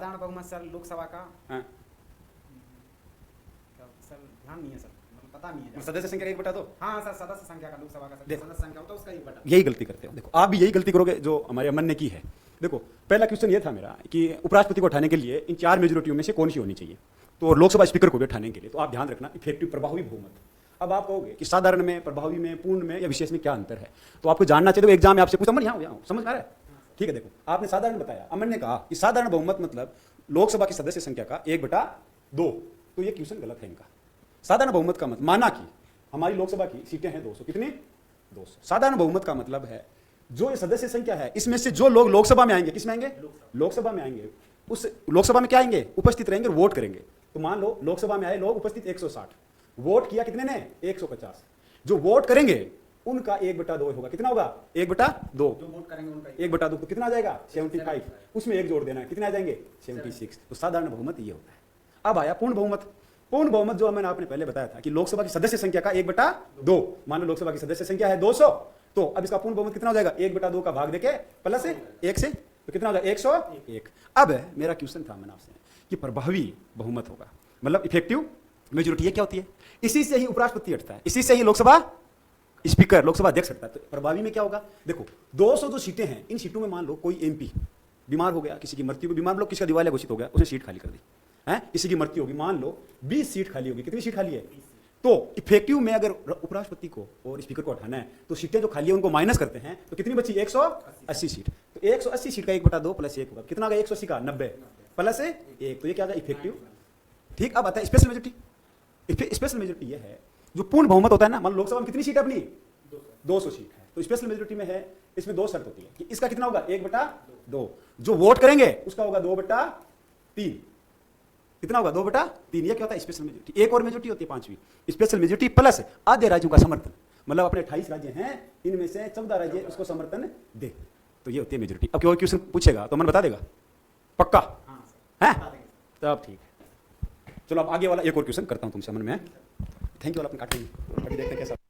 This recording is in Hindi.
साधारण बहुमत सर लोकसभा का हाँ। सर ध्यान नहीं है सर, मतलब पता नहीं है। सदस्य संख्या का 1/2। हाँ सर, सदस्य संख्या का लोकसभा का देखो। सदस्य संख्या होता है उसका 1/2। यही गलती करते हो। देखो, आप भी यही गलती करोगे जो हमारे अमन ने की है। देखो, पहला क्वेश्चन ये था मेरा कि उपराष्ट्रपति को उठाने के लिए इन 4 मेजोरिटियों में से कौन सी होनी चाहिए, तो लोकसभा स्पीकर को भी उठाने के लिए तो आप ध्यान रखना इफेक्टिव प्रभावी बहुमत। अब आप कहोगे कि साधारण में, प्रभावी में, पूर्ण में या विशेष में क्या अंतर है, तो आपको जानना चाहिए। तो एग्जाम में आपसे पूछा, मैं यहाँ समझ आ रहा है? ठीक है। देखो, आपने साधारण बताया, अमन ने कहा कि साधारण बहुमत मतलब लोकसभा की सदस्य संख्या का 1/2। तो ये क्वेश्चन गलत है इनका। साधारण बहुमत का मतलब, माना कि हमारी लोकसभा की सीटें हैं 200, कितनी? 200। साधारण बहुमत का मतलब है जो ये सदस्य संख्या है इसमें से जो लोग लोकसभा में आएंगे, किसमें आएंगे? लोकसभा में आएंगे। उस लोकसभा में क्या आएंगे? उपस्थित रहेंगे, वोट करेंगे। तो मान लो लोकसभा में आए लोग उपस्थित 160, वोट किया कितने ने? 150। जो वोट करेंगे उनका 1/2 होगा। कितना होगा? 1/2। जो वोट करेंगे उनका 1/2 तो कितना आ जाएगा? 75। उसमें एक जोड़ देना है, कितने आ जाएंगे? 76। तो साधारण बहुमत ये होता है। अब आया पूर्ण बहुमत। पूर्ण बहुमत जो मैंने आपने पहले बताया था कि लोकसभा की सदस्य संख्या का 1/2। मान लो लोकसभा की सदस्य संख्या है 200, तो अब इसका पूर्ण बहुमत कितना हो जाएगा? 1/2 का भाग देके प्लस 1 से, तो कितना हो जाएगा? 101। अब मेरा क्वेश्चन था मैंने आपसे कि प्रभावी बहुमत होगा, मतलब इफेक्टिव मेजोरिटी ये क्या होती है? इसी से ही उपराष्ट्रपति हटता है, इसी से ही लोकसभा स्पीकर, लोकसभा अध्यक्ष हटता है। तो प्रभावी में क्या होगा? देखो, 200 जो सीटें हैं, इन सीटों में मान लो कोई एमपी बीमार हो गया, किसी की मृत्यु, बीमार लोग, किसी का दिवालिया घोषित हो गया, उसने सीट खाली कर दी है, किसी की मृत्यु होगी, मान लो 20 सीट खाली होगी। कितनी सीट खाली है? तो इफेक्टिव में अगर उपराष्ट्रपति को और स्पीकर को हटाना है तो सीटें जो खाली है उनको माइनस करते हैं, तो कितनी बची? 180 सीट। तो 180 सीट का 1/2 प्लस 1 होगा, कितना होगा? 180 का 90 प्लस 1, तो ये क्या होगा? इफेक्टिव। ठीक। अब आता है स्पेशल मेजोरिटी। स्पेशल मेजोरिटी ये है जो पूर्ण बहुमत होता है ना, मान लो लोकसभा में कितनी सीट है अपनी? 200 सीट है। तो स्पेशल मेजोरिटी में है, इसमें 2 शर्त होती है कि इसका कितना होगा? 1/2। जो वोट करेंगे उसका होगा 2/3। कितना होगा? 2/3। ये क्या होता है? Special majority. एक और मेजोरिटी होती है 5वीं, स्पेशल मेजोरिटी प्लस आधे राज्यों का समर्थन, मतलब अपने 28 राज्य हैं, इनमें से 14 राज्य उसको समर्थन दे, तो ये होती है मेजोरिटी। अब कोई क्वेश्चन पूछेगा तो मन बता देगा पक्का है? तब ठीक है। चलो अब आगे वाला एक और क्वेश्चन करता हूं तुमसे, मन में। Thank you. अपने काटेंगे, अभी देखते हैं कैसा।